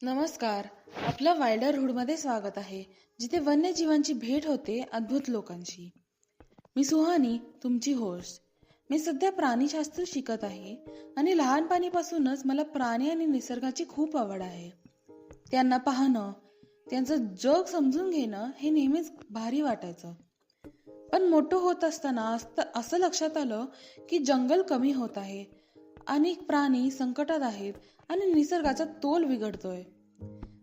नमस्कार. आपलं वाइल्डरहूडमध्ये स्वागत आहे, जिथे वन्यजीवांची भेट होते अद्भुत लोकांशी. मी सुहानी, तुमची होस्ट. मी सध्या प्राणीशास्त्र शिकत आहे आणि लहानपणीपासूनच मला प्राणी आणि निसर्गाची खूप आवड आहे. त्यांना पाहणं, त्यांचं जग समजून घेणं हे नेहमीच भारी वाटायचं. पण मोठं होत असताना असं लक्षात आलं की जंगल कमी होत आहे, अनेक प्राणी संकटात आहेत आणि निसर्गाचा तोल बिघडतोय.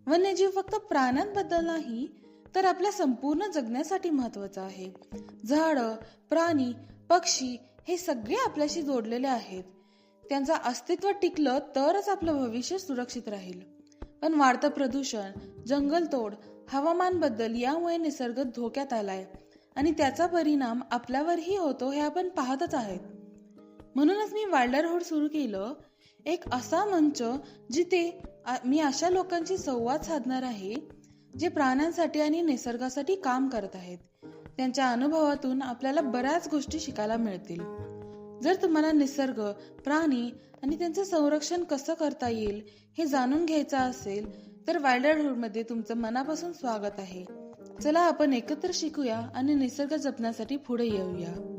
वन्यजीव फक्त प्राण्यांबद्दल नाही, तर आपल्या संपूर्ण जगण्यासाठी महत्वाचं आहे. झाडं, प्राणी, पक्षी हे सगळे आपल्याशी जोडलेले आहेत. त्यांचं अस्तित्व टिकलं तरच आपलं भविष्य सुरक्षित राहील. पण वाढतं प्रदूषण, जंगलतोड, हवामान बदल यामुळे निसर्ग धोक्यात आलाय आणि त्याचा परिणाम आपल्यावरही होतो हे आपण पाहतच आहेत. म्हणूनच मी वाइल्डरहूड सुरू केलं, एक असा मंच जिथे मी अशा लोकांशी संवाद साधणार आहे जे प्राण्यांसाठी आणि निसर्गासाठी काम करत आहेत. त्यांच्या अनुभवातून आपल्याला बऱ्याच गोष्टी शिकायला मिळतील. जर तुम्हाला निसर्ग, प्राणी आणि त्यांचं संरक्षण कसं करता येईल हे जाणून घ्यायचं असेल तर वाइल्डरहूडमध्ये तुमचं मनापासून स्वागत आहे. चला आपण एकत्र शिकूया आणि निसर्ग जपण्यासाठी पुढे येऊया.